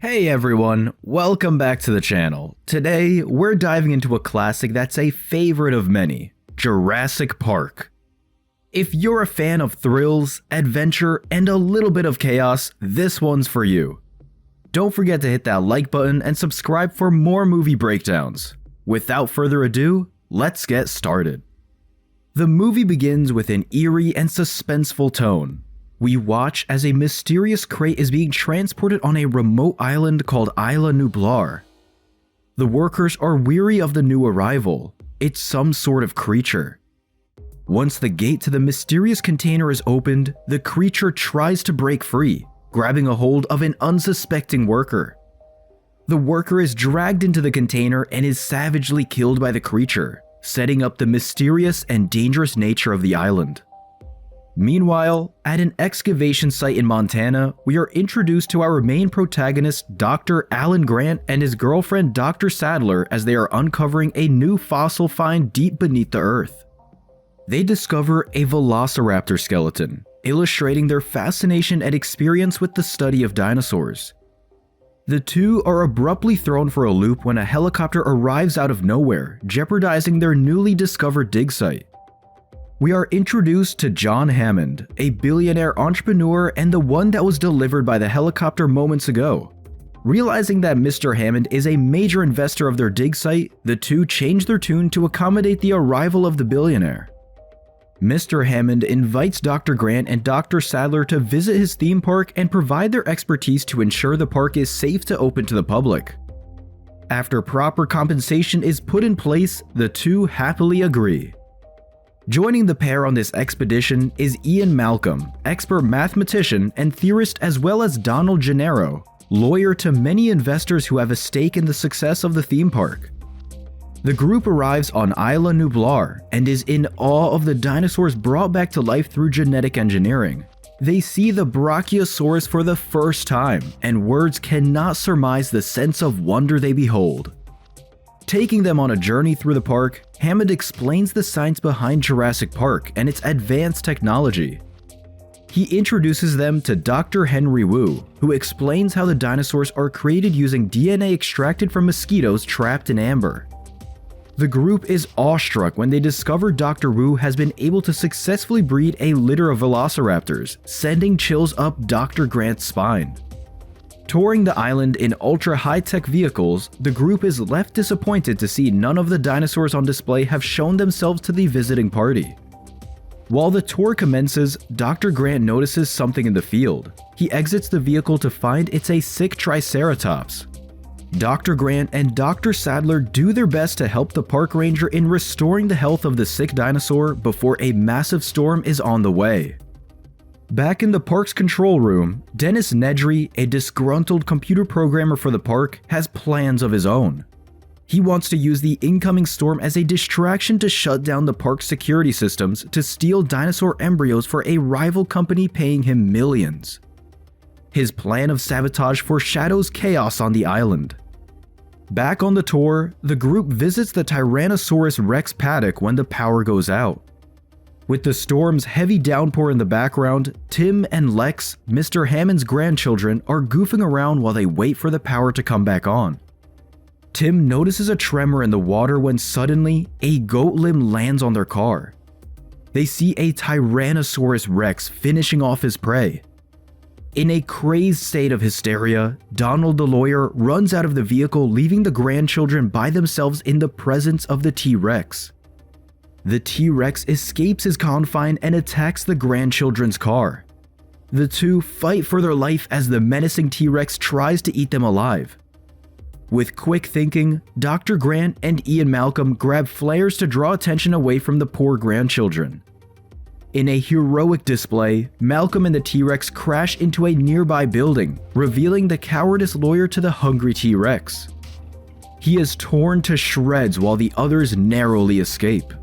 Hey everyone, welcome back to the channel. Today, we're diving into a classic that's a favorite of many, Jurassic Park. If you're a fan of thrills, adventure, and a little bit of chaos, this one's for you. Don't forget to hit that like button and subscribe for more movie breakdowns. Without further ado, let's get started. The movie begins with an eerie and suspenseful tone. We watch as a mysterious crate is being transported on a remote island called Isla Nublar. The workers are weary of the new arrival. It's some sort of creature. Once the gate to the mysterious container is opened, the creature tries to break free, grabbing a hold of an unsuspecting worker. The worker is dragged into the container and is savagely killed by the creature, setting up the mysterious and dangerous nature of the island. Meanwhile, at an excavation site in Montana, we are introduced to our main protagonist, Dr. Alan Grant, and his girlfriend, Dr. Sadler, as they are uncovering a new fossil find deep beneath the earth. They discover a velociraptor skeleton, illustrating their fascination and experience with the study of dinosaurs. The two are abruptly thrown for a loop when a helicopter arrives out of nowhere, jeopardizing their newly discovered dig site. We are introduced to John Hammond, a billionaire entrepreneur and the one that was delivered by the helicopter moments ago. Realizing that Mr. Hammond is a major investor of their dig site, the two change their tune to accommodate the arrival of the billionaire. Mr. Hammond invites Dr. Grant and Dr. Sadler to visit his theme park and provide their expertise to ensure the park is safe to open to the public. After proper compensation is put in place, the two happily agree. Joining the pair on this expedition is Ian Malcolm, expert mathematician and theorist, as well as Donald Gennaro, lawyer to many investors who have a stake in the success of the theme park. The group arrives on Isla Nublar and is in awe of the dinosaurs brought back to life through genetic engineering. They see the Brachiosaurus for the first time, and words cannot surmise the sense of wonder they behold. Taking them on a journey through the park, Hammond explains the science behind Jurassic Park and its advanced technology. He introduces them to Dr. Henry Wu, who explains how the dinosaurs are created using DNA extracted from mosquitoes trapped in amber. The group is awestruck when they discover Dr. Wu has been able to successfully breed a litter of velociraptors, sending chills up Dr. Grant's spine. Touring the island in ultra-high-tech vehicles, the group is left disappointed to see none of the dinosaurs on display have shown themselves to the visiting party. While the tour commences, Dr. Grant notices something in the field. He exits the vehicle to find it's a sick Triceratops. Dr. Grant and Dr. Sadler do their best to help the park ranger in restoring the health of the sick dinosaur before a massive storm is on the way. Back in the park's control room, Dennis Nedry, a disgruntled computer programmer for the park, has plans of his own. He wants to use the incoming storm as a distraction to shut down the park's security systems to steal dinosaur embryos for a rival company paying him millions. His plan of sabotage foreshadows chaos on the island. Back on the tour, the group visits the Tyrannosaurus Rex paddock when the power goes out. With the storm's heavy downpour in the background, Tim and Lex, Mr. Hammond's grandchildren, are goofing around while they wait for the power to come back on. Tim notices a tremor in the water when suddenly, a goat limb lands on their car. They see a Tyrannosaurus Rex finishing off his prey. In a crazed state of hysteria, Donald the lawyer runs out of the vehicle, leaving the grandchildren by themselves in the presence of the T-Rex. The T-Rex escapes his confine and attacks the grandchildren's car. The two fight for their life as the menacing T-Rex tries to eat them alive. With quick thinking, Dr. Grant and Ian Malcolm grab flares to draw attention away from the poor grandchildren. In a heroic display, Malcolm and the T-Rex crash into a nearby building, revealing the cowardice lawyer to the hungry T-Rex. He is torn to shreds while the others narrowly escape.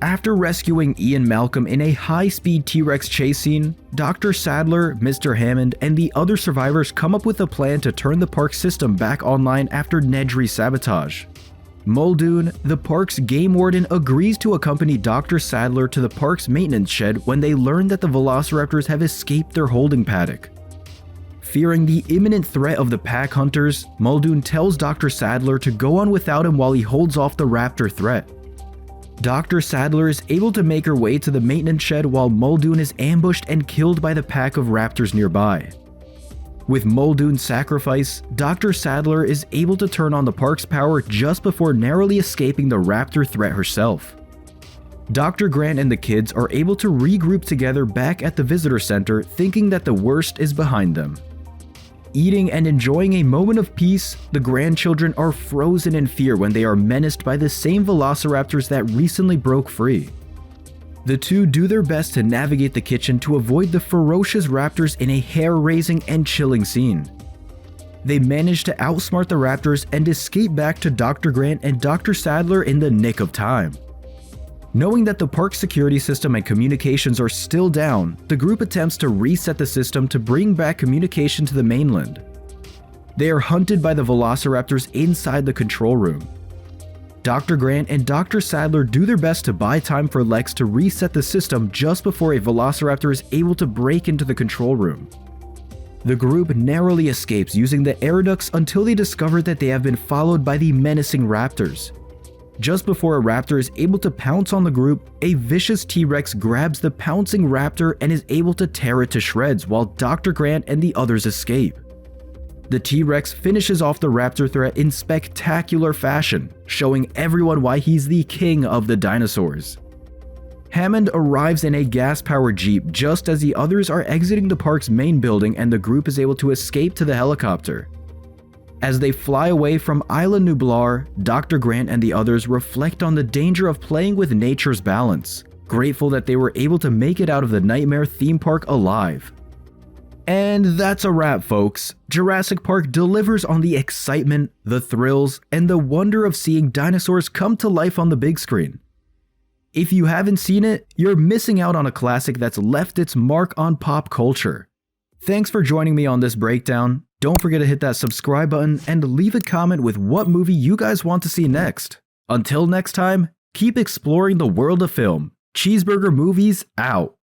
After rescuing Ian Malcolm in a high-speed T-Rex chase scene, Dr. Sadler, Mr. Hammond, and the other survivors come up with a plan to turn the park system back online after Nedry's sabotage. Muldoon, the park's game warden, agrees to accompany Dr. Sadler to the park's maintenance shed when they learn that the velociraptors have escaped their holding paddock. Fearing the imminent threat of the pack hunters, Muldoon tells Dr. Sadler to go on without him while he holds off the raptor threat. Dr. Sadler is able to make her way to the maintenance shed while Muldoon is ambushed and killed by the pack of raptors nearby. With Muldoon's sacrifice, Dr. Sadler is able to turn on the park's power just before narrowly escaping the raptor threat herself. Dr. Grant and the kids are able to regroup together back at the visitor center, thinking that the worst is behind them. Eating and enjoying a moment of peace, the grandchildren are frozen in fear when they are menaced by the same velociraptors that recently broke free. The two do their best to navigate the kitchen to avoid the ferocious raptors in a hair-raising and chilling scene. They manage to outsmart the raptors and escape back to Dr. Grant and Dr. Sadler in the nick of time. Knowing that the park security system and communications are still down, the group attempts to reset the system to bring back communication to the mainland. They are hunted by the velociraptors inside the control room. Dr. Grant and Dr. Sadler do their best to buy time for Lex to reset the system just before a velociraptor is able to break into the control room. The group narrowly escapes using the air ducts until they discover that they have been followed by the menacing raptors. Just before a raptor is able to pounce on the group, a vicious T-Rex grabs the pouncing raptor and is able to tear it to shreds while Dr. Grant and the others escape. The T-Rex finishes off the raptor threat in spectacular fashion, showing everyone why he's the king of the dinosaurs. Hammond arrives in a gas-powered jeep just as the others are exiting the park's main building and the group is able to escape to the helicopter. As they fly away from Isla Nublar, Dr. Grant and the others reflect on the danger of playing with nature's balance, grateful that they were able to make it out of the nightmare theme park alive. And that's a wrap, folks. Jurassic Park delivers on the excitement, the thrills, and the wonder of seeing dinosaurs come to life on the big screen. If you haven't seen it, you're missing out on a classic that's left its mark on pop culture. Thanks for joining me on this breakdown. Don't forget to hit that subscribe button and leave a comment with what movie you guys want to see next. Until next time, keep exploring the world of film. Cheeseburger Movies out.